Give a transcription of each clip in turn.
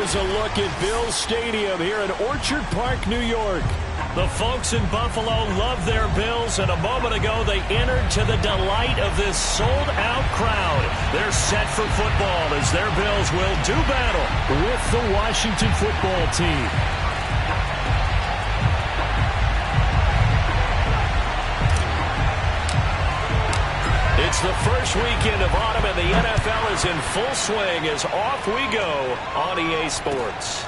Here's a look at Bills Stadium here in Orchard Park, New York. The folks in Buffalo love their Bills, and a moment ago they entered to the delight of this sold-out crowd. They're set for football as their Bills will do battle with the Washington football team. It's the first weekend of autumn, and the NFL is in full swing as off we go on EA Sports.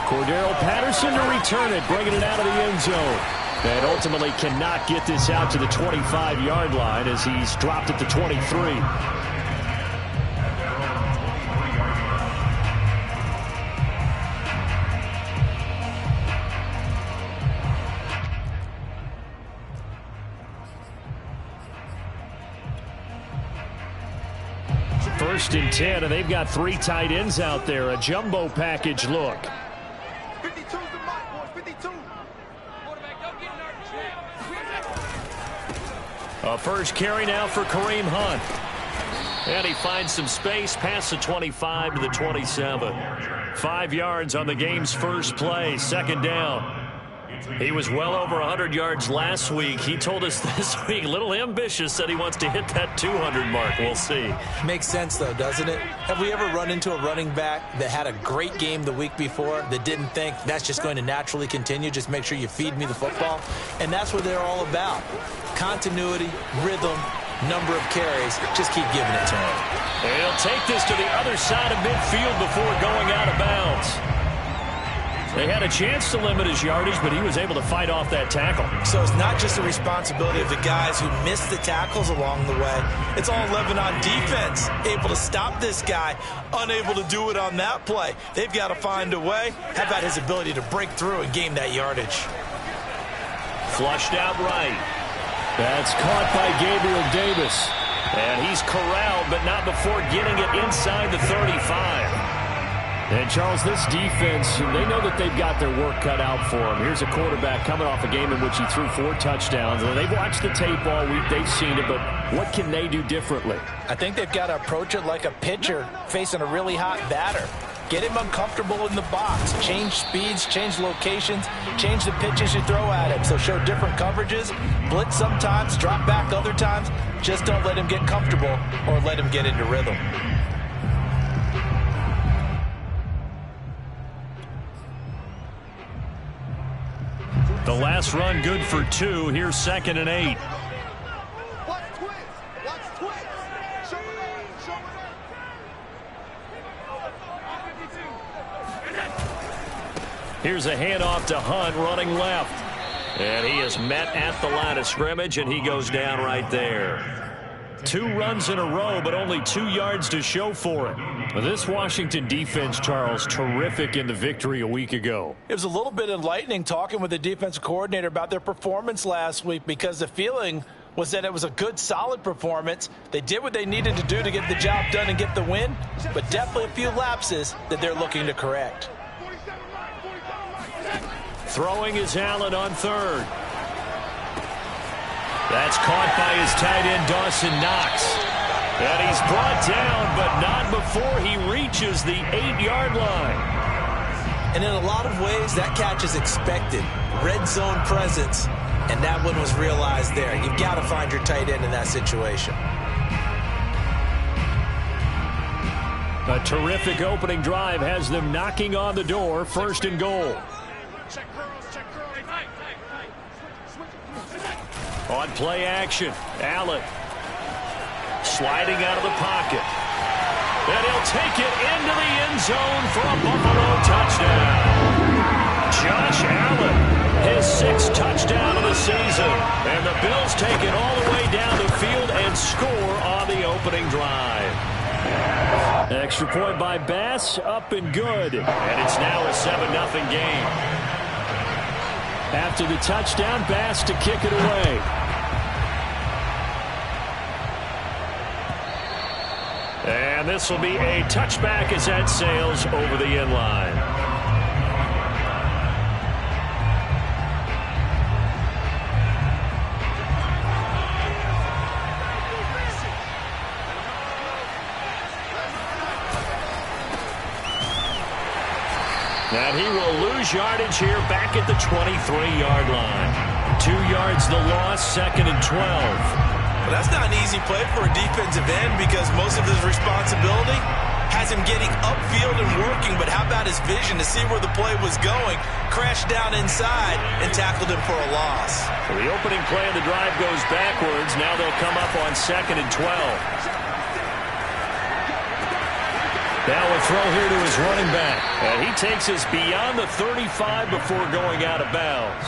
Cordero Patterson to return it, bringing it out of the end zone. And ultimately cannot get this out to the 25-yard line as he's dropped at the 23. First and 10, and they've got 3 tight ends out there. A jumbo package look. 52's the mark, boys. 52. A first carry now for Kareem Hunt. And he finds some space past the 25 to the 27. 5 yards on the game's first play, second down. He was well over 100 yards last week. He told us this week, a little ambitious, said he wants to hit that 200 mark. We'll see. Makes sense, though, doesn't it? Have we ever run into a running back that had a great game the week before that didn't think that's just going to naturally continue? Just make sure you feed me the football. And that's what they're all about. Continuity, rhythm, number of carries. Just keep giving it to him. He'll take this to the other side of midfield before going out of bounds. They had a chance to limit his yardage, but he was able to fight off that tackle. So it's not just the responsibility of the guys who missed the tackles along the way. It's all Lebanon defense, able to stop this guy, unable to do it on that play. They've got to find a way. How about his ability to break through and gain that yardage? Flushed out right. That's caught by Gabriel Davis. And he's corralled, but not before getting it inside the 35. And, Charles, this defense, they know that they've got their work cut out for them. Here's a quarterback coming off a game in which he threw 4 touchdowns. And they've watched the tape all week. They've seen it, but what can they do differently? I think they've got to approach it like a pitcher facing a really hot batter. Get him uncomfortable in the box. Change speeds, change locations, change the pitches you throw at him. So show different coverages, blitz sometimes, drop back other times. Just don't let him get comfortable or let him get into rhythm. The last run good for 2. Here's 2nd and 8. Watch twist. Watch twist. Show it up. Show it up. Here's a handoff to Hunt running left. And he is met at the line of scrimmage, and he goes down right there. 2 runs in a row, but only 2 yards to show for it. This Washington defense, Charles, terrific in the victory a week ago. It was a little bit enlightening talking with the defensive coordinator about their performance last week because the feeling was that it was a good, solid performance. They did what they needed to do to get the job done and get the win, but definitely a few lapses that they're looking to correct. Throwing is Allen on 3rd. That's caught by his tight end, Dawson Knox. And he's brought down, but not before he reaches the 8-yard line. And in a lot of ways, that catch is expected. Red zone presence, and that one was realized there. You've got to find your tight end in that situation. A terrific opening drive has them knocking on the door, 1st and goal. On play action, Allen sliding out of the pocket. And he'll take it into the end zone for a Buffalo touchdown. Josh Allen, his 6th touchdown of the season. And the Bills take it all the way down the field and score on the opening drive. Extra point by Bass, up and good. And it's now a 7-0 game. After the touchdown, Bass to kick it away. And this will be a touchback as that sails over the end line. And he will lose yardage here back at the 23-yard line. 2 yards the loss, 2nd and 12. Well, that's not an easy play for a defensive end because most of his responsibility has him getting upfield and working, but how about his vision to see where the play was going, crashed down inside, and tackled him for a loss. Well, the opening play of the drive goes backwards. Now they'll come up on 2nd and 12. Now a throw here to his running back. And he takes us beyond the 35 before going out of bounds.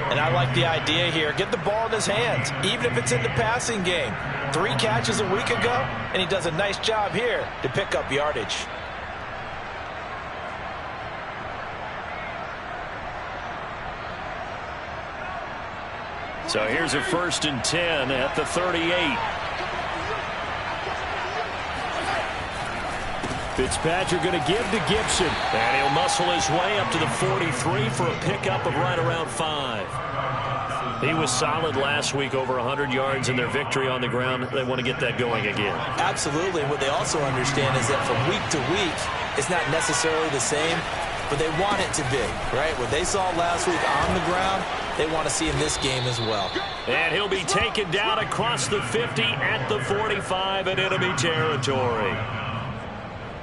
And I like the idea here. Get the ball in his hands, even if it's in the passing game. 3 catches a week ago, and he does a nice job here to pick up yardage. So here's a 1st and 10 at the 38. Fitzpatrick going to give to Gibson. And he'll muscle his way up to the 43 for a pickup of right around 5. He was solid last week, over 100 yards in their victory on the ground. They want to get that going again. Absolutely. What they also understand is that from week to week, it's not necessarily the same, but they want it to be, right? What they saw last week on the ground, they want to see in this game as well. And he'll be taken down across the 50 at the 45 in enemy territory.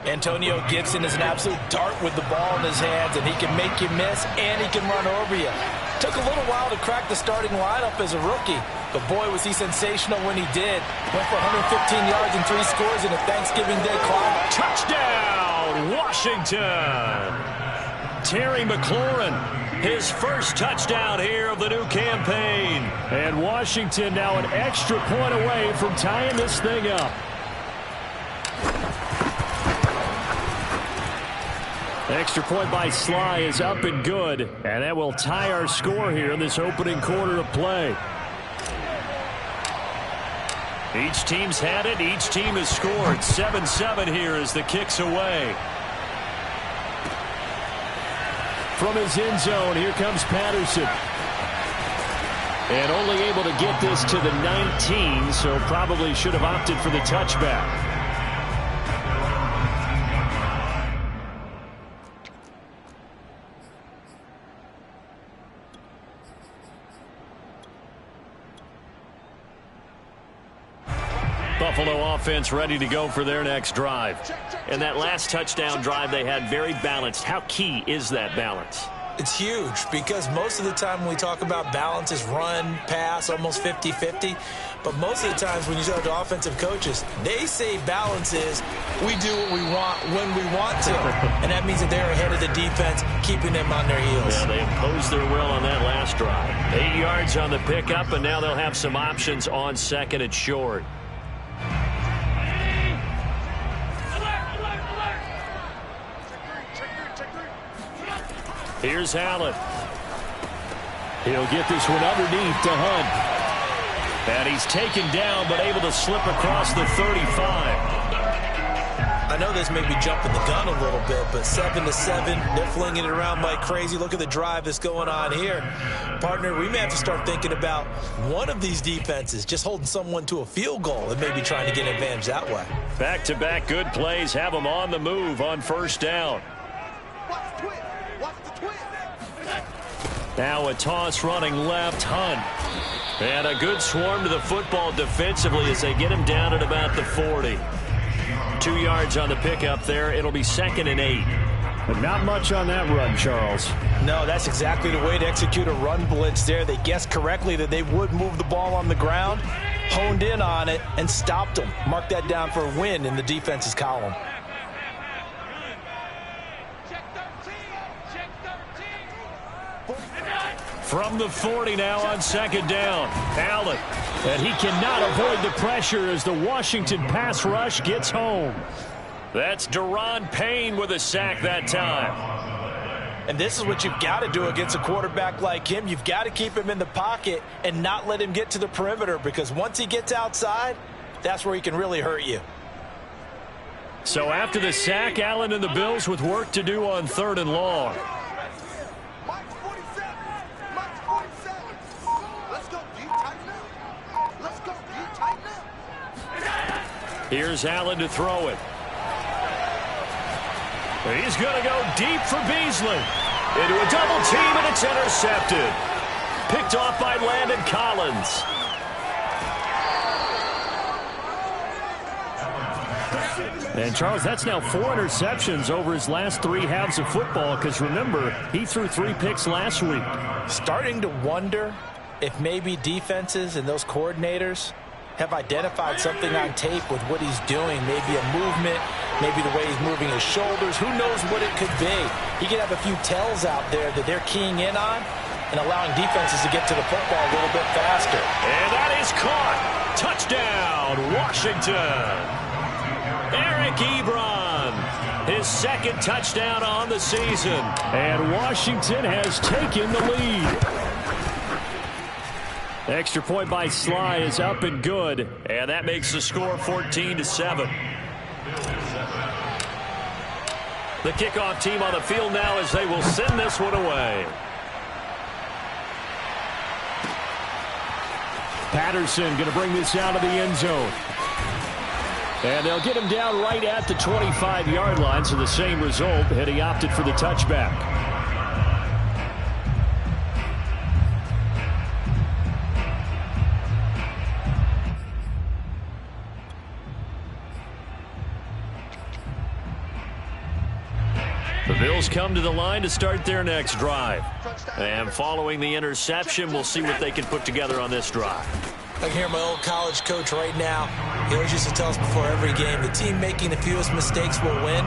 Antonio Gibson is an absolute dart with the ball in his hands, and he can make you miss, and he can run over you. Took a little while to crack the starting lineup as a rookie, but boy, was he sensational when he did. Went for 115 yards and 3 scores in a Thanksgiving Day climb. Touchdown, Washington! Terry McLaurin, his first touchdown here of the new campaign. And Washington now an extra point away from tying this thing up. Extra point by Sly is up and good, and that will tie our score here in this opening quarter of play. Each team's had it. Each team has scored. 7-7 here as the kick's away. From his end zone, here comes Patterson. And only able to get this to the 19, so probably should have opted for the touchback. Buffalo offense ready to go for their next drive. And that last touchdown drive they had very balanced. How key is that balance? It's huge because most of the time when we talk about balance is run, pass, almost 50-50. But most of the times when you talk to offensive coaches, they say balance is we do what we want when we want to. And that means that they're ahead of the defense, keeping them on their heels. Yeah, they imposed their will on that last drive. 8 yards on the pickup, and now they'll have some options on 2nd and short. Here's Allen. He'll get this one underneath to Hunt. And he's taken down, but able to slip across the 35. I know this may be jumping the gun a little bit, but 7-7, they're flinging it around like crazy. Look at the drive that's going on here. Partner, we may have to start thinking about one of these defenses just holding someone to a field goal and maybe trying to get an advantage that way. Back-to-back good plays have them on the move on 1st down. Now a toss running left, Hunt. And a good swarm to the football defensively as they get him down at about the 40. 2 yards on the pickup there. It'll be 2nd and 8. But not much on that run, Charles. No, that's exactly the way to execute a run blitz there. They guessed correctly that they would move the ball on the ground, honed in on it, and stopped them. Mark that down for a win in the defense's column. From the 40 now on 2nd down. Allen. And he cannot avoid the pressure as the Washington pass rush gets home. That's Daron Payne with a sack that time. And this is what you've got to do against a quarterback like him. You've got to keep him in the pocket and not let him get to the perimeter, because once he gets outside, that's where he can really hurt you. So after the sack, Allen and the Bills with work to do on 3rd and long. Here's Allen to throw it. He's going to go deep for Beasley. Into a double team, and it's intercepted. Picked off by Landon Collins. And, Charles, that's now 4 interceptions over his last 3 halves of football because, remember, he threw 3 picks last week. Starting to wonder if maybe defenses and those coordinators have identified something on tape with what he's doing. Maybe a movement, maybe the way he's moving his shoulders. Who knows what it could be? He could have a few tells out there that they're keying in on and allowing defenses to get to the football a little bit faster. And that is caught. Touchdown, Washington. Eric Ebron, his 2nd touchdown on the season. And Washington has taken the lead. Extra point by Sly is up and good. And that makes the score 14-7. The kickoff team on the field now as they will send this one away. Patterson going to bring this out of the end zone. And they'll get him down right at the 25-yard line, so the same result had he opted for the touchback. The Bills come to the line to start their next drive. And following the interception, we'll see what they can put together on this drive. I can hear my old college coach right now. He always used to tell us before every game, the team making the fewest mistakes will win.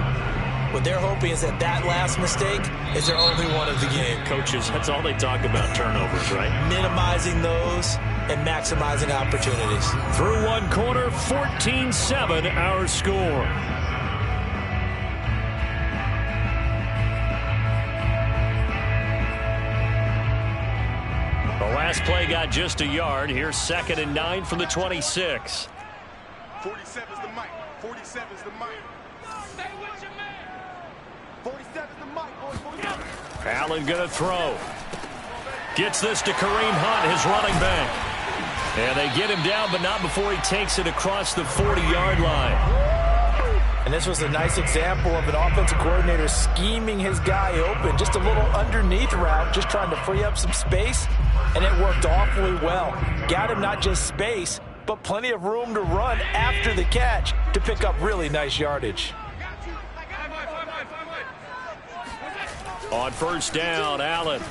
What they're hoping is that that last mistake is their only one of the game. Coaches, that's all they talk about, turnovers, right? Minimizing those and maximizing opportunities. Through one quarter, 14-7 our score. The last play got just a yard. Here's 2nd and 9 from the 26. 47's the mic. 47's the mic. Stay with your man. 47's the mic, boys. Allen going to throw. Gets this to Kareem Hunt, his running back. And they get him down, but not before he takes it across the 40-yard line. And this was a nice example of an offensive coordinator scheming his guy open. Just a little underneath route, just trying to free up some space. And it worked awfully well. Got him not just space, but plenty of room to run after the catch to pick up really nice yardage. On 1st down, Allen.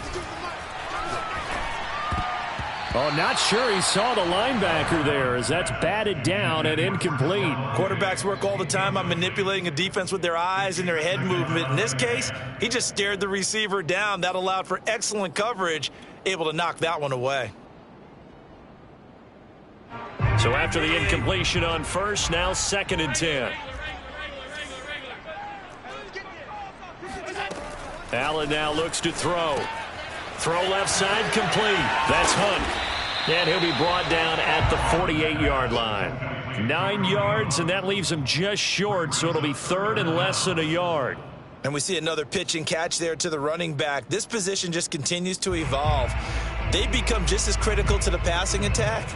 Oh, not sure he saw the linebacker there as that's batted down and incomplete. Quarterbacks work all the time on manipulating a defense with their eyes and their head movement. In this case, he just stared the receiver down. That allowed for excellent coverage, able to knock that one away. So after the incompletion on 1st, now 2nd and 10. Allen now looks to throw. Throw left side complete. That's Hunt. And he'll be brought down at the 48-yard line. 9 yards, and that leaves him just short, so it'll be 3rd and less than a yard. And we see another pitch and catch there to the running back. This position just continues to evolve. They become just as critical to the passing attack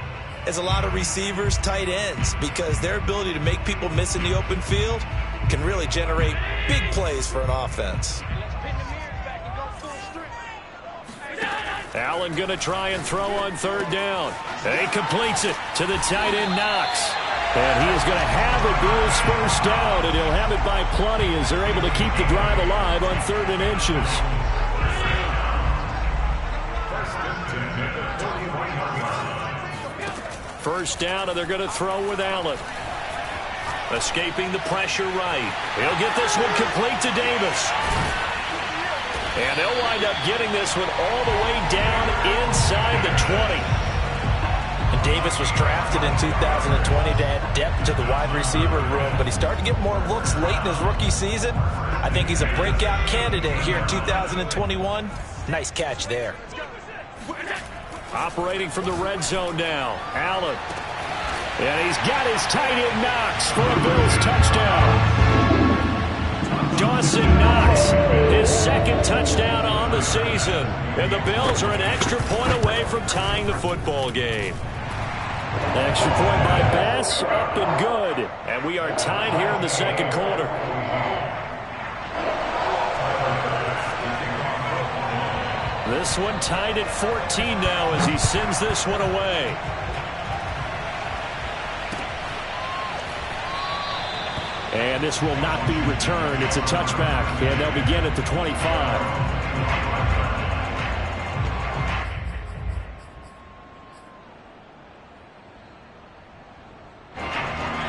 as a lot of receivers, tight ends, because their ability to make people miss in the open field can really generate big plays for an offense. Allen going to try and throw on 3rd down. And he completes it to the tight end, Knox. And he is going to have it, Bills first down, and he'll have it by plenty as they're able to keep the drive alive on 3rd and inches. First down, and they're going to throw with Allen. Escaping the pressure right. He'll get this one complete to Davis. And they'll wind up getting this one all the way down inside the 20. And Davis was drafted in 2020 to add depth to the wide receiver room, but he started to get more looks late in his rookie season. I think he's a breakout candidate here in 2021. Nice catch there. Operating from the red zone now, Allen. And he's got his tight end Knox for a Bills touchdown. Dawson Knox, his 2nd touchdown on the season. And the Bills are an extra point away from tying the football game. Extra point by Bass, up and good. And we are tied here in the 2nd quarter. This one tied at 14 now as he sends this one away. And this will not be returned. It's a touchback, and they'll begin at the 25.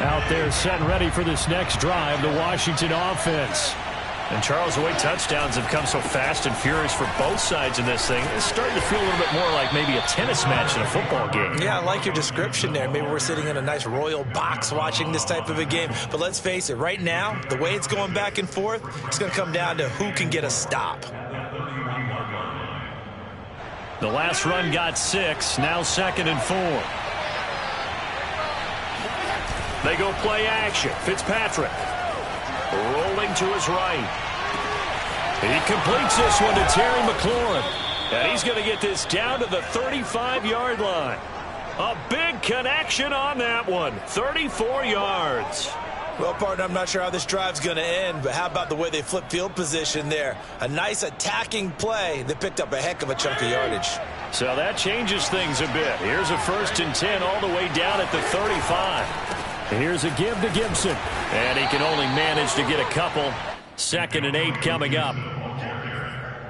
Out there set and ready for this next drive, the Washington offense. And Charles, the way touchdowns have come so fast and furious for both sides in this thing, it's starting to feel a little bit more like maybe a tennis match in a football game. Yeah, I like your description there. Maybe we're sitting in a nice royal box watching this type of a game. But let's face it, right now, the way it's going back and forth, it's going to come down to who can get a stop. The last run got 6, now 2nd and 4. They go play action. Fitzpatrick rolling to his right. He completes this one to Terry McLaurin. And he's going to get this down to the 35-yard line. A big connection on that one. 34 yards. Well, partner, I'm not sure how this drive's going to end, but how about the way they flip field position there? A nice attacking play that picked up a heck of a chunk of yardage. So that changes things a bit. Here's a 1st and 10 all the way down at the 35. Here's a give to Gibson. And he can only manage to get a couple. 2nd and 8 coming up.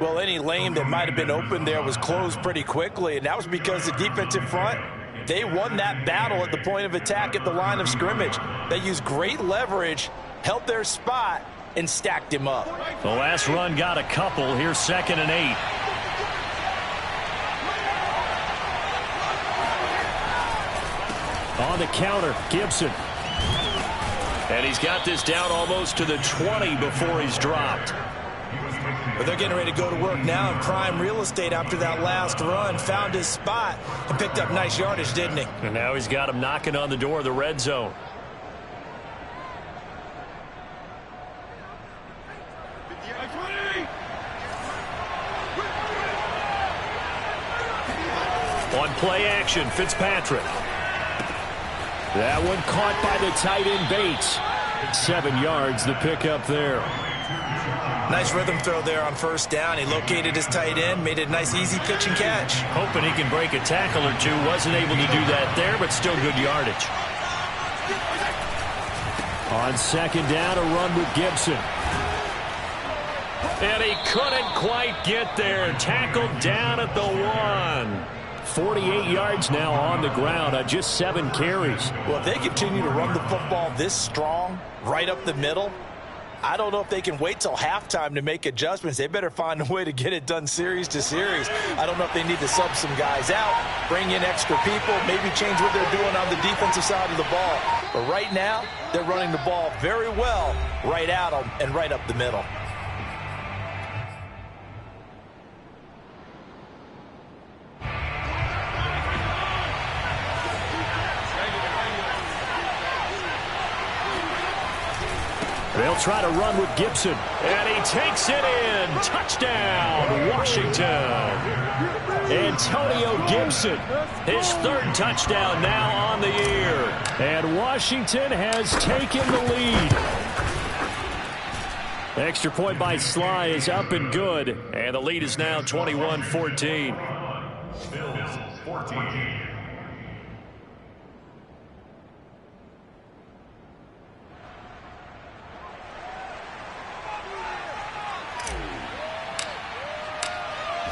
Well, any lane that might have been open there was closed pretty quickly, and that was because the defensive front, they won that battle at the point of attack at the line of scrimmage. They used great leverage, held their spot, and stacked him up. The last run got a couple. Here's 2nd and 8. On the counter, Gibson. And he's got this down almost to the 20 before he's dropped. But they're getting ready to go to work now in prime real estate after that last run. Found his spot and picked up nice yardage, didn't he? And now he's got him knocking on the door of the red zone. On play action, Fitzpatrick. That one caught by the tight end Bates. 7 yards the pickup there. Nice rhythm throw there on 1st down. He located his tight end, made it a nice easy pitch and catch. Hoping he can break a tackle or two. Wasn't able to do that there, but still good yardage. On 2nd down, a run with Gibson. And he couldn't quite get there. Tackled down at the 1. 48 yards now on the ground on just 7 carries. Well, if they continue to run the football this strong, right up the middle, I don't know if they can wait till halftime to make adjustments. They better find a way to get it done series to series. I don't know if they need to sub some guys out, bring in extra people, maybe change what they're doing on the defensive side of the ball. But right now, they're running the ball very well right at them and right up the middle. They'll try to run with Gibson. And he takes it in. Touchdown, Washington. Antonio Gibson. His 3rd touchdown now on the year. And Washington has taken the lead. Extra point by Sly is up and good. And the lead is now 21-14. Bills 14.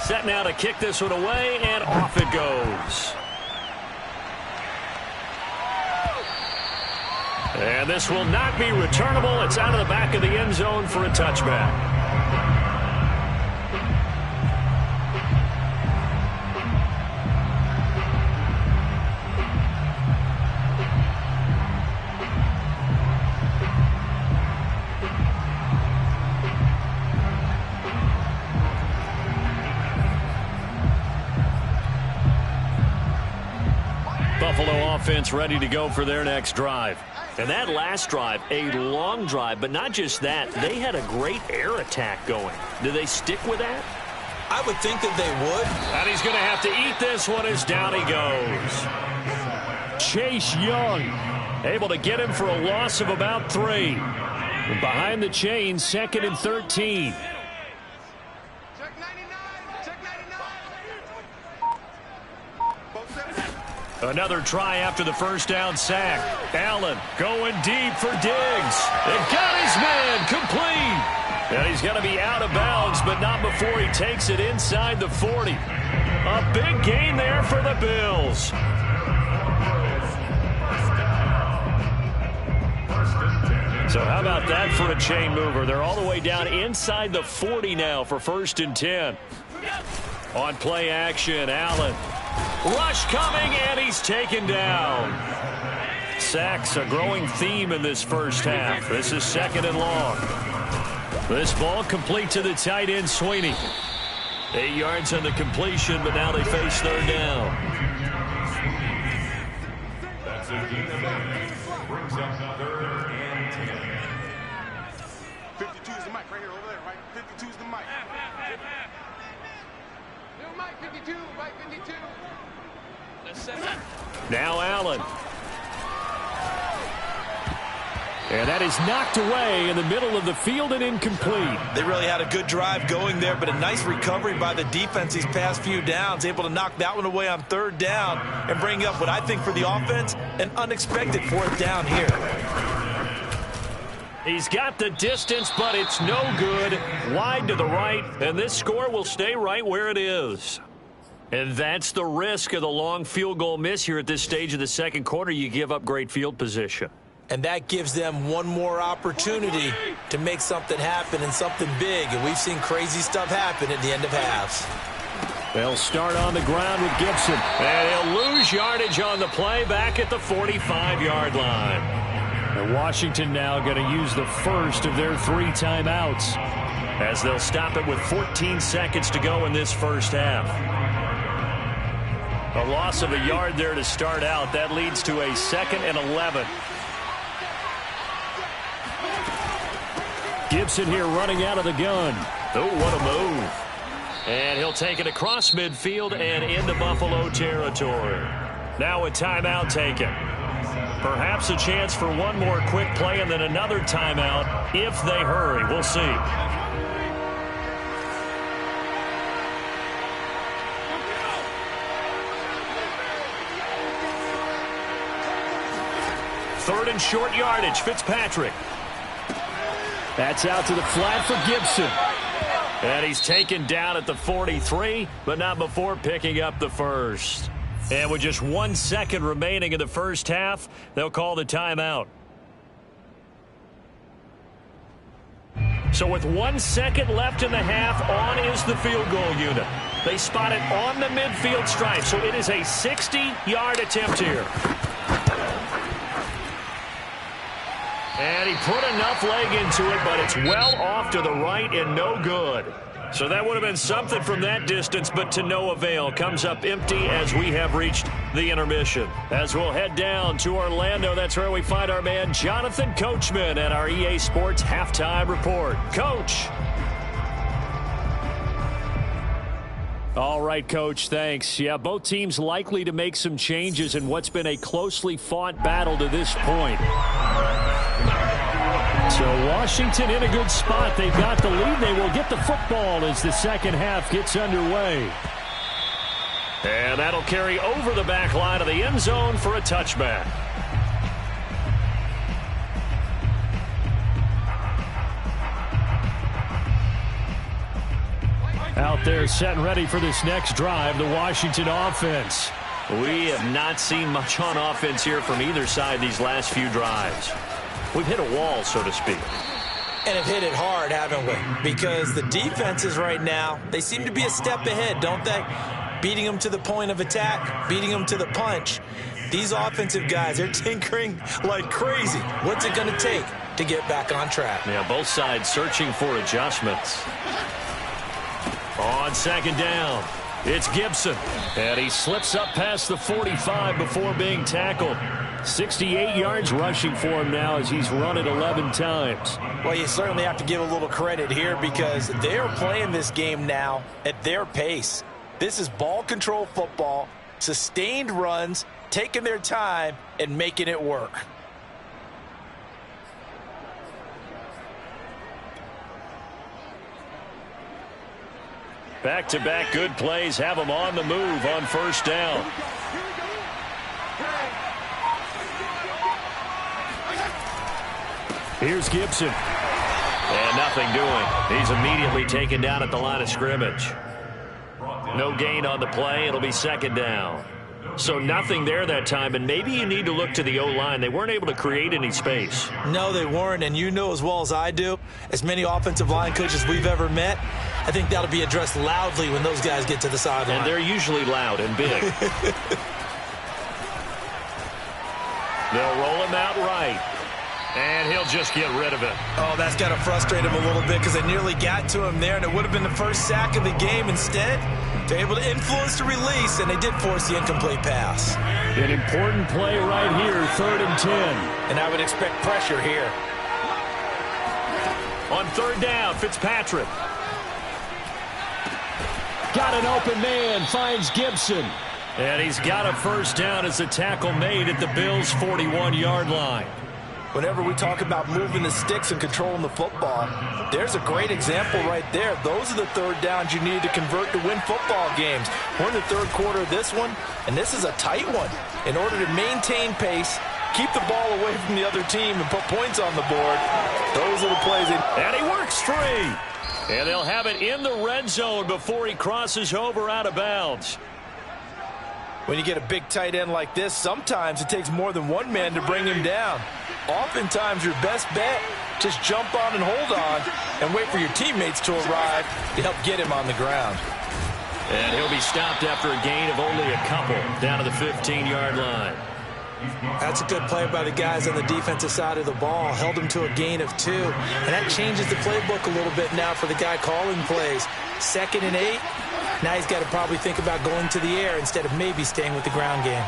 Set now to kick this one away, and off it goes. And this will not be returnable. It's out of the back of the end zone for a touchback. Buffalo offense ready to go for their next drive. And that last drive, a long drive, but not just that. They had a great air attack going. Do they stick with that? I would think that they would. And he's going to have to eat this one as down he goes. Chase Young able to get him for a loss of about 3. And behind the chain, 2nd and 13. Check 99. Check 99. Another try after the first down sack. Allen going deep for Diggs. It got his man complete. And he's going to be out of bounds, but not before he takes it inside the 40. A big gain there for the Bills. So how about that for a chain mover? They're all the way down inside the 40 now for 1st and 10. On play action, Allen. Rush coming, and he's taken down. Sacks a growing theme in this first half. This is 2nd and long. This ball complete to the tight end, Sweeney. 8 yards on the completion, but now they face 3rd down. That's a gain of 8. Brings up 3rd and 10. 52 is the mic right here over there, right? 52 is the mic. Mike 52, Mike 52. Now Allen. And that is knocked away in the middle of the field and incomplete. They really had a good drive going there, but a nice recovery by the defense these past few downs, able to knock that one away on 3rd down and bring up what I think for the offense, an unexpected 4th down here. He's got the distance, but it's no good. Wide to the right, and this score will stay right where it is. And that's the risk of the long field goal miss here at this stage of the 2nd quarter. You give up great field position. And that gives them one more opportunity to make something happen and something big. And we've seen crazy stuff happen at the end of halves. They'll start on the ground with Gibson. And he'll lose yardage on the play back at the 45-yard line. And Washington now going to use the first of their 3 timeouts, as they'll stop it with 14 seconds to go in this first half. A loss of a yard there to start out. That leads to a 2nd and 11. Gibson here running out of the gun. Oh, what a move. And he'll take it across midfield and into Buffalo territory. Now a timeout taken. Perhaps a chance for one more quick play and then another timeout if they hurry. We'll see. Third and short yardage, Fitzpatrick. That's out to the flat for Gibson. And he's taken down at the 43, but not before picking up the first. And with just 1 second remaining in the first half, they'll call the timeout. So with 1 second left in the half, on is the field goal unit. They spot it on the midfield stripe, so it is a 60-yard attempt here. And he put enough leg into it, but it's well off to the right and no good. So that would have been something from that distance, but to no avail. Comes up empty as we have reached the intermission. As we'll head down to Orlando, that's where we find our man Jonathan Coachman at our EA Sports Halftime Report. Coach. All right, Coach, thanks. Yeah, both teams likely to make some changes in what's been a closely fought battle to this point. So Washington in a good spot. They've got the lead. They will get the football as the second half gets underway. And that'll carry over the back line of the end zone for a touchback. Out there set and ready for this next drive, the Washington offense. We have not seen much on offense here from either side these last few drives. We've hit a wall, so to speak. And have hit it hard, haven't we? Because the defenses right now, they seem to be a step ahead, don't they? Beating them to the point of attack, beating them to the punch. These offensive guys, they're tinkering like crazy. What's it going to take to get back on track? Yeah, both sides searching for adjustments. On second down, it's Gibson. And he slips up past the 45 before being tackled. 68 yards rushing for him now as he's run it 11 times. Well, you certainly have to give a little credit here because they're playing this game now at their pace. This is ball control football, sustained runs, taking their time and making it work. Back-to-back good plays have them on the move on first down. Here's Gibson. And nothing doing. He's immediately taken down at the line of scrimmage. No gain on the play. It'll be second down. So nothing there that time, and maybe you need to look to the O-line. They weren't able to create any space. No, they weren't, and you know as well as I do, as many offensive line coaches we've ever met, I think that'll be addressed loudly when those guys get to the sideline. And they're usually loud and big. They'll roll him out right. And he'll just get rid of it. Oh, that's got to frustrate him a little bit because they nearly got to him there, and it would have been the first sack of the game. Instead, they're able to influence the release, and they did force the incomplete pass. An important play right here, 3rd and 10. And I would expect pressure here. On 3rd down, Fitzpatrick. Got an open man, finds Gibson. And he's got a first down as the tackle made at the Bills' 41-yard line. Whenever we talk about moving the sticks and controlling the football, there's a great example right there. Those are the 3rd downs you need to convert to win football games. We're in the 3rd quarter of this one, and this is a tight one. In order to maintain pace, keep the ball away from the other team, and put points on the board, those are the plays. And he works free. And they'll have it in the red zone before he crosses over out of bounds. When you get a big tight end like this, sometimes it takes more than one man to bring him down. Oftentimes, your best bet, just jump on and hold on and wait for your teammates to arrive to help get him on the ground. And he'll be stopped after a gain of only a couple down to the 15-yard line. That's a good play by the guys on the defensive side of the ball. Held him to a gain of 2. And that changes the playbook a little bit now for the guy calling plays. 2nd and 8. Now he's got to probably think about going to the air instead of maybe staying with the ground game.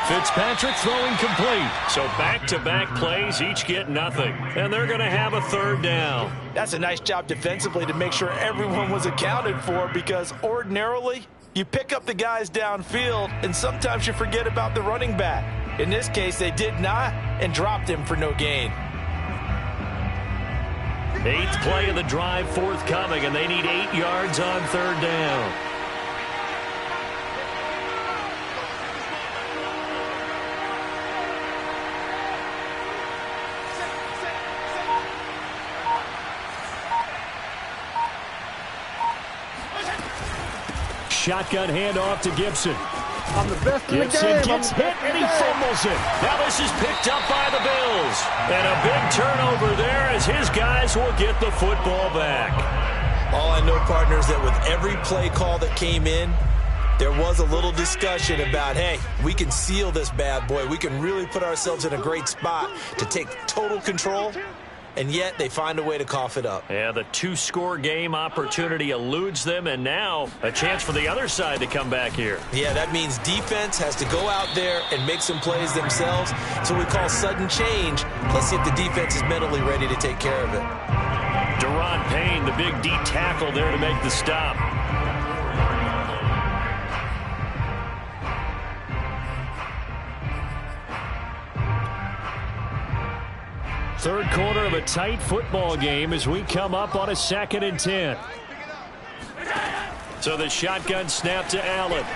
Fitzpatrick throwing complete. So back-to-back plays, each get nothing. And they're going to have a 3rd down. That's a nice job defensively to make sure everyone was accounted for, because ordinarily you pick up the guys downfield and sometimes you forget about the running back. In this case, they did not and dropped him for no gain. 8th play of the drive forthcoming, and they need 8 yards on 3rd down. Shotgun handoff to Gibson. I'm the best in the Gibson game. gets hit, and he fumbles it. Now this is picked up by the Bills. And a big turnover there as his guys will get the football back. All I know, partner, is that with every play call that came in, there was a little discussion about, hey, we can seal this bad boy. We can really put ourselves in a great spot to take total control, and yet they find a way to cough it up. Yeah, the 2-score game opportunity eludes them, and now a chance for the other side to come back here. Yeah, that means defense has to go out there and make some plays themselves. It's what we call sudden change. Let's see if the defense is mentally ready to take care of it. Daron Payne, the big D tackle there to make the stop. Third quarter of a tight football game as we come up on a 2nd and 10. So the shotgun snap to Allen.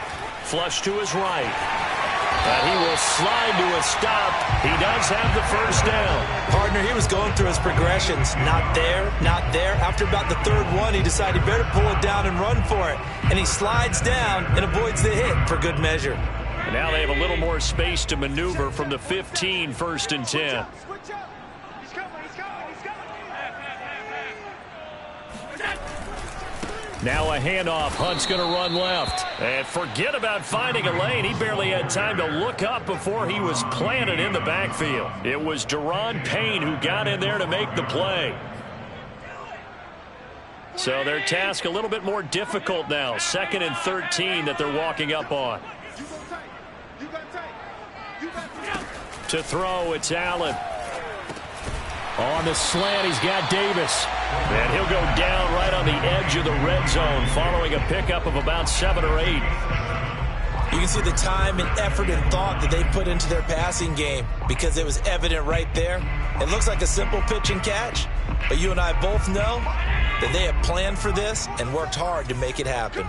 Flush to his right. And he will slide to a stop. He does have the first down. Partner, he was going through his progressions. Not there, not there. After about the 3rd one, he decided he better pull it down and run for it. And he slides down and avoids the hit for good measure. And now they have a little more space to maneuver from the 15, 1st and 10. Now a handoff. Hunt's going to run left. And forget about finding a lane. He barely had time to look up before he was planted in the backfield. It was Daron Payne who got in there to make the play. So their task a little bit more difficult now. 2nd and 13 that they're walking up on. To throw, it's Allen. On the slant, he's got Davis. And he'll go down right on the edge of the red zone following a pickup of about 7 or 8. You can see the time and effort and thought that they put into their passing game because it was evident right there. It looks like a simple pitch and catch, but you and I both know that they have planned for this and worked hard to make it happen.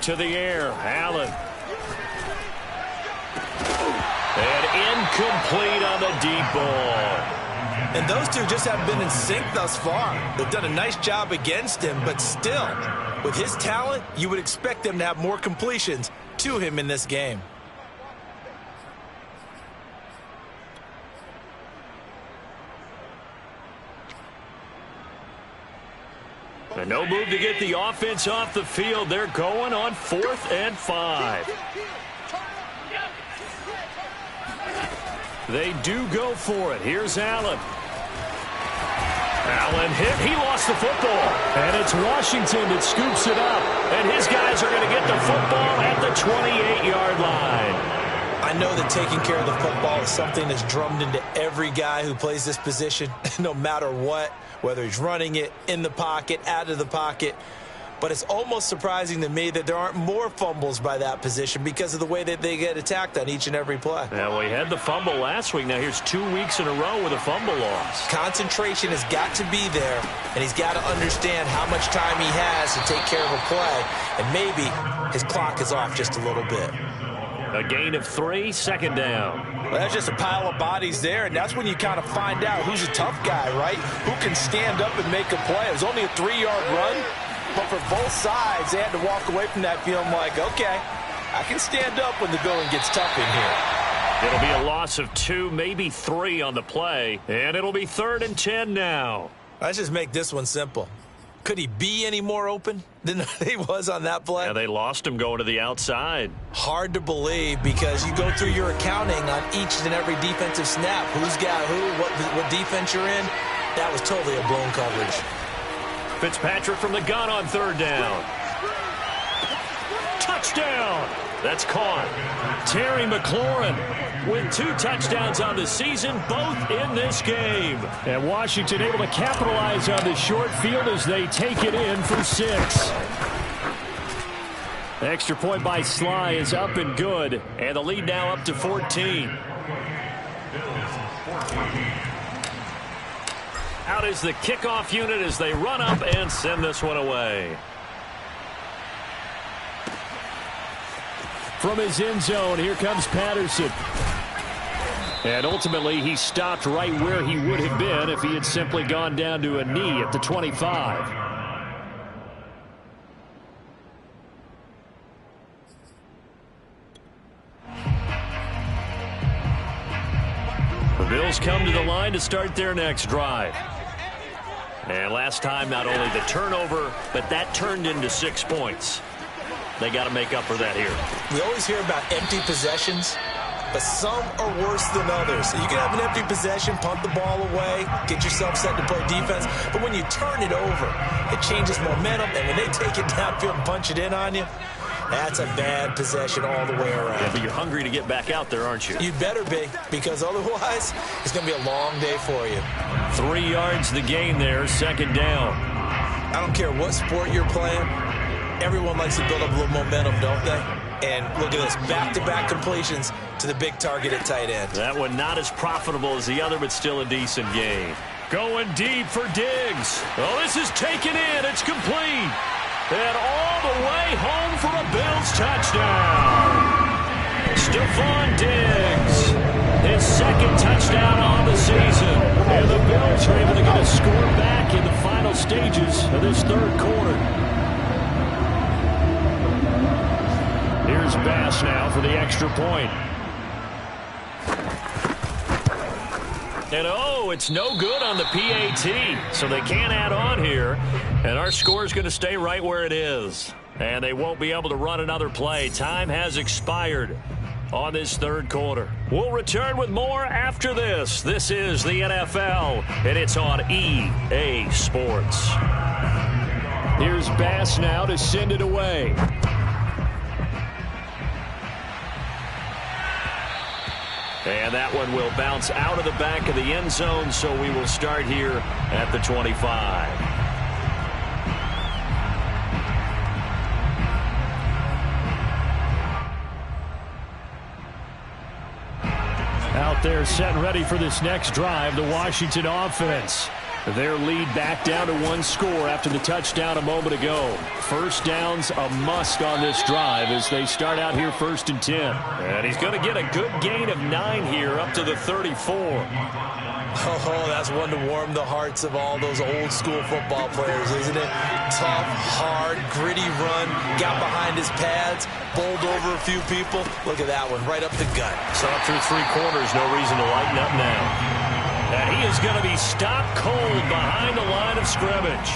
To the air, Allen. Incomplete on the deep ball. And those two just haven't been in sync thus far. They've done a nice job against him, but still, with his talent, you would expect them to have more completions to him in this game. And no move to get the offense off the field. They're going on 4th and 5. They do go for it. Here's Allen. Allen hit. He lost the football. And it's Washington that scoops it up. And his guys are going to get the football at the 28-yard line. I know that taking care of the football is something that's drummed into every guy who plays this position, no matter what, whether he's running it, in the pocket, out of the pocket. But it's almost surprising to me that there aren't more fumbles by that position because of the way that they get attacked on each and every play. Now, we had the fumble last week. Now, here's 2 weeks in a row with a fumble loss. Concentration has got to be there, and he's got to understand how much time he has to take care of a play, and maybe his clock is off just a little bit. A gain of 3, 2nd down. Well, that's just a pile of bodies there, and that's when you kind of find out who's a tough guy, right? Who can stand up and make a play. It was only a 3-yard run, but for both sides, they had to walk away from that feeling like, okay, I can stand up when the going gets tough in here. It'll be a loss of 2, maybe 3 on the play, and it'll be 3rd and 10 now. Let's just make this one simple. Could he be any more open than he was on that play? Yeah, they lost him going to the outside. Hard to believe because you go through your accounting on each and every defensive snap. Who's got who, what defense you're in. That was totally a blown coverage. Fitzpatrick from the gun on 3rd down. Touchdown! That's caught. Terry McLaurin with 2 touchdowns on the season, both in this game. And Washington able to capitalize on the short field as they take it in for 6. The extra point by Sly is up and good. And the lead now up to 14. Out is the kickoff unit as they run up and send this one away. From his end zone, here comes Patterson. And ultimately, he stopped right where he would have been if he had simply gone down to a knee at the 25. The Bills come to the line to start their next drive. And last time, not only the turnover, but that turned into 6 points. They got to make up for that here. We always hear about empty possessions, but some are worse than others. So you can have an empty possession, punt the ball away, get yourself set to play defense. But when you turn it over, it changes momentum. And when they take it downfield and punch it in on you, that's a bad possession all the way around. Yeah, but you're hungry to get back out there, aren't you? You'd better be, because otherwise it's going to be a long day for you. 3 yards the gain there, 2nd down. I don't care what sport you're playing. Everyone likes to build up a little momentum, don't they? And look at this, back-to-back completions to the big target at tight end. That one not as profitable as the other, but still a decent gain. Going deep for Diggs. Oh, this is taken in. It's complete. And all the way home for a Bills touchdown. Stephon Diggs, his 2nd touchdown on the season. And the Bills are able to get a score back in the final stages of this 3rd quarter. Here's Bass now for the extra point. And oh, it's no good on the PAT, so they can't add on here. And our score is going to stay right where it is. And they won't be able to run another play. Time has expired on this 3rd quarter. We'll return with more after this. This is the NFL, and it's on EA Sports. Here's Bass now to send it away. And that one will bounce out of the back of the end zone, so we will start here at the 25. Out there set and ready for this next drive, the Washington offense. Their lead back down to 1 score after the touchdown a moment ago. First down's a must on this drive as they start out here 1st and 10. And he's going to get a good gain of 9 here up to the 34. Oh, that's one to warm the hearts of all those old school football players, isn't it? Tough, hard, gritty run, got behind his pads, bowled over a few people. Look at that one, right up the gut. Saw it through 3 quarters, no reason to lighten up now. And he is going to be stopped cold behind the line of scrimmage.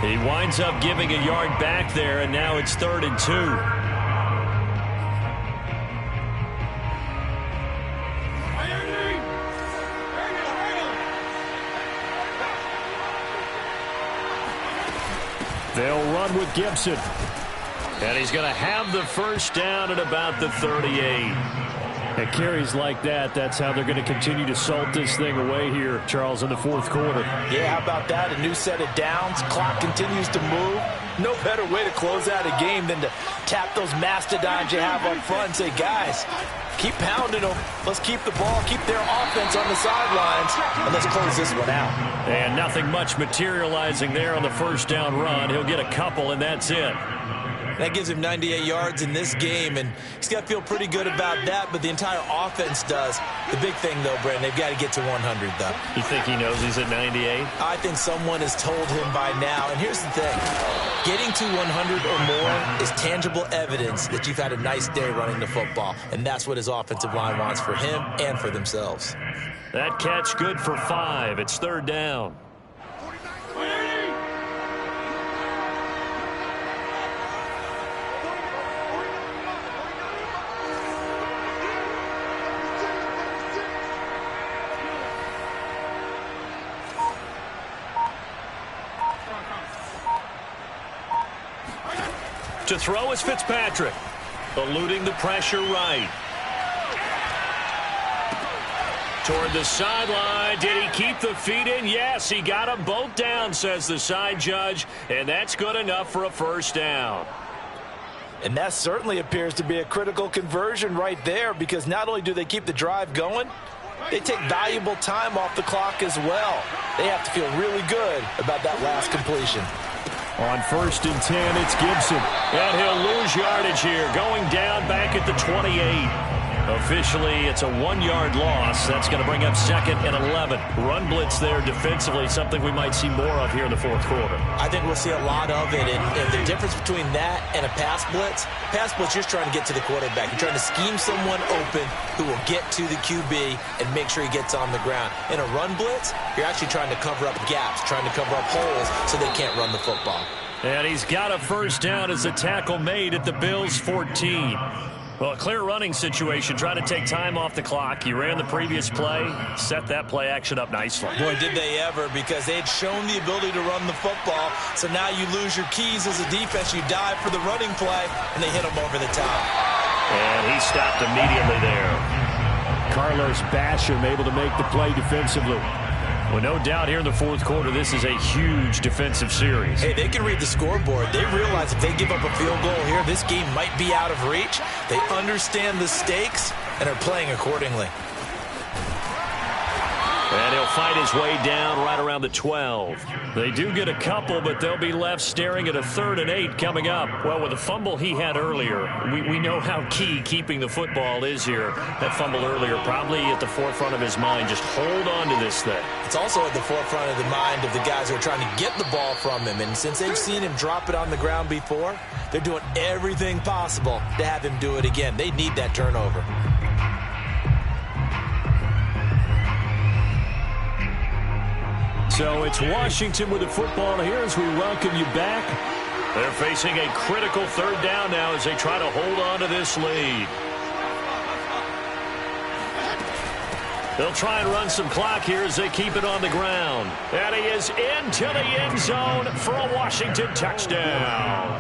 He winds up giving a yard back there, and now it's 3rd and 2. They'll run with Gibson. And he's going to have the first down at about the 38. At carries like that, that's how they're going to continue to salt this thing away here, Charles, in the 4th quarter. Yeah, how about that? A new set of downs. Clock continues to move. No better way to close out a game than to tap those mastodons you have up front and say, guys, keep pounding them. Let's keep the ball, keep their offense on the sidelines, and let's close this one out. And nothing much materializing there on the first down run. He'll get a couple, and that's it. That gives him 98 yards in this game, and he's got to feel pretty good about that, but the entire offense does. The big thing, though, Brandon, they've got to get to 100, though. You think he knows he's at 98? I think someone has told him by now, and here's the thing. Getting to 100 or more is tangible evidence that you've had a nice day running the football, and that's what his offensive line wants for him and for themselves. That catch good for 5. It's 3rd down. To throw is Fitzpatrick, eluding the pressure right. Toward the sideline. Did he keep the feet in? Yes, he got them both down, says the side judge, and that's good enough for a first down. And that certainly appears to be a critical conversion right there, because not only do they keep the drive going, they take valuable time off the clock as well. They have to feel really good about that last completion. On 1st and 10, it's Gibson. And he'll lose yardage here, going down back at the 28. Officially, it's a 1-yard loss. That's going to bring up 2nd and 11. Run blitz there defensively, something we might see more of here in the 4th quarter. I think we'll see a lot of it, and the difference between that and a pass blitz, you're just trying to get to the quarterback. You're trying to scheme someone open who will get to the QB and make sure he gets on the ground. In a run blitz, you're actually trying to cover up gaps, trying to cover up holes so they can't run the football. And he's got a first down as the tackle made at the Bills' 14. Well, a clear running situation. Try to take time off the clock. He ran the previous play, set that play action up nicely. Boy, did they ever, because they had shown the ability to run the football. So now you lose your keys as a defense. You dive for the running play, and they hit him over the top. And he stopped immediately there. Carlos Basham able to make the play defensively. Well, no doubt here in the 4th quarter, this is a huge defensive series. Hey, they can read the scoreboard. They realize if they give up a field goal here, this game might be out of reach. They understand the stakes and are playing accordingly. And he'll fight his way down right around the 12. They do get a couple, but they'll be left staring at a 3rd and 8 coming up. Well, with the fumble he had earlier, we know how key keeping the football is here. That fumble earlier probably at the forefront of his mind. Just hold on to this thing. It's also at the forefront of the mind of the guys who are trying to get the ball from him. And since they've seen him drop it on the ground before, they're doing everything possible to have him do it again. They need that turnover. So it's Washington with the football here as we welcome you back. They're facing a critical 3rd down now as they try to hold on to this lead. They'll try and run some clock here as they keep it on the ground. And he is into the end zone for a Washington touchdown.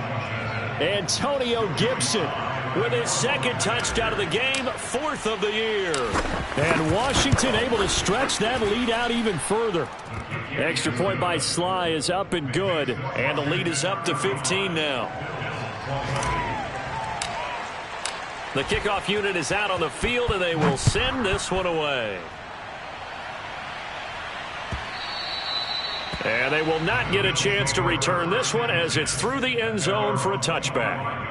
Antonio Gibson with his 2nd touchdown of the game, 4th of the year. And Washington able to stretch that lead out even further. Extra point by Sly is up and good. And the lead is up to 15 now. The kickoff unit is out on the field, and they will send this one away. And they will not get a chance to return this one as it's through the end zone for a touchback.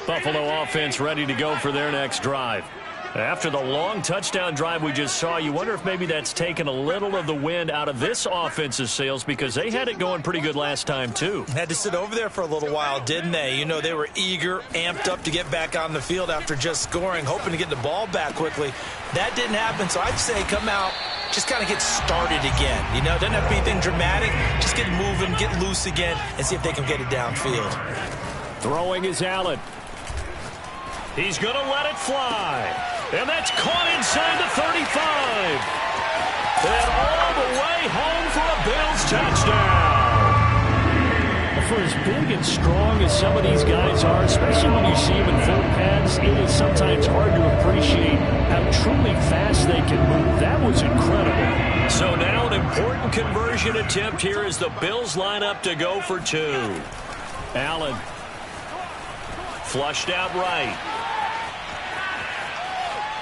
Buffalo offense ready to go for their next drive. After the long touchdown drive we just saw, you wonder if maybe that's taken a little of the wind out of this offense's sails because they had it going pretty good last time too. Had to sit over there for a little while, didn't they? You know, they were eager, amped up to get back on the field after just scoring, hoping to get the ball back quickly. That didn't happen, so I'd say come out, just kind of get started again. You know, doesn't have to be anything dramatic. Just get moving, get loose again, and see if they can get it downfield. Throwing is Allen. He's going to let it fly. And that's caught inside the 35. And all the way home for a Bills touchdown. For as big and strong as some of these guys are, especially when you see them in full pads, it is sometimes hard to appreciate how truly fast they can move. That was incredible. So now an important conversion attempt here as the Bills line up to go for two. Allen. Flushed out right.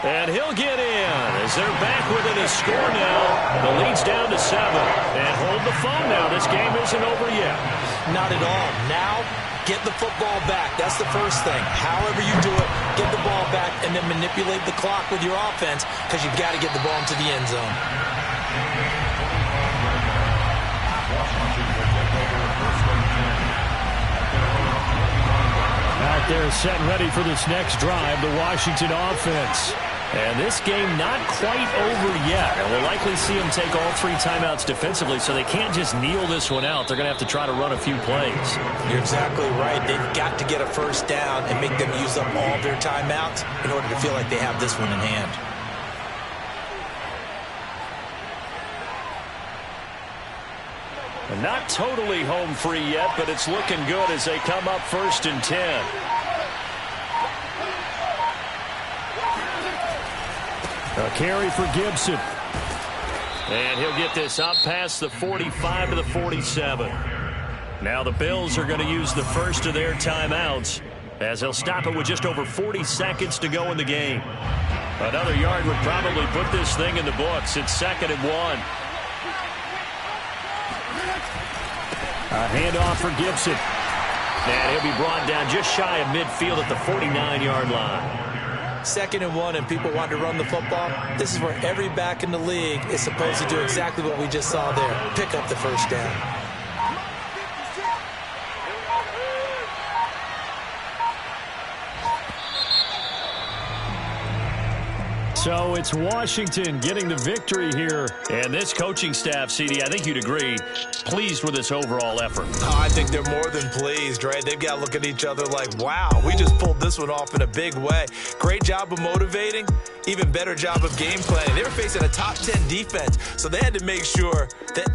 And he'll get in as they're back within a score now. The lead's down to 7. And hold the phone now. This game isn't over yet. Not at all. Now, get the football back. That's the first thing. However you do it, get the ball back and then manipulate the clock with your offense because you've got to get the ball into the end zone. Out there set and ready for this next drive, the Washington offense. And this game not quite over yet. And we'll likely see them take all 3 timeouts defensively, so they can't just kneel this one out. They're going to have to try to run a few plays. You're exactly right. They've got to get a first down and make them use up all their timeouts in order to feel like they have this one in hand. And not totally home free yet, but it's looking good as they come up 1st and 10. A carry for Gibson. And he'll get this up past the 45 to the 47. Now the Bills are going to use the first of their timeouts as they'll stop it with just over 40 seconds to go in the game. Another yard would probably put this thing in the books. It's 2nd and 1. A handoff for Gibson. And he'll be brought down just shy of midfield at the 49-yard line. 2nd and 1 and people want to run the football. This is where every back in the league is supposed to do exactly what we just saw there. Pick up the first down. So it's Washington getting the victory here. And this coaching staff, CD, I think you'd agree, pleased with this overall effort. Oh, I think they're more than pleased, right? They've got to look at each other like, wow, we just pulled this one off in a big way. Great job of motivating, even better job of game planning. They were facing a top 10 defense, so they had to make sure that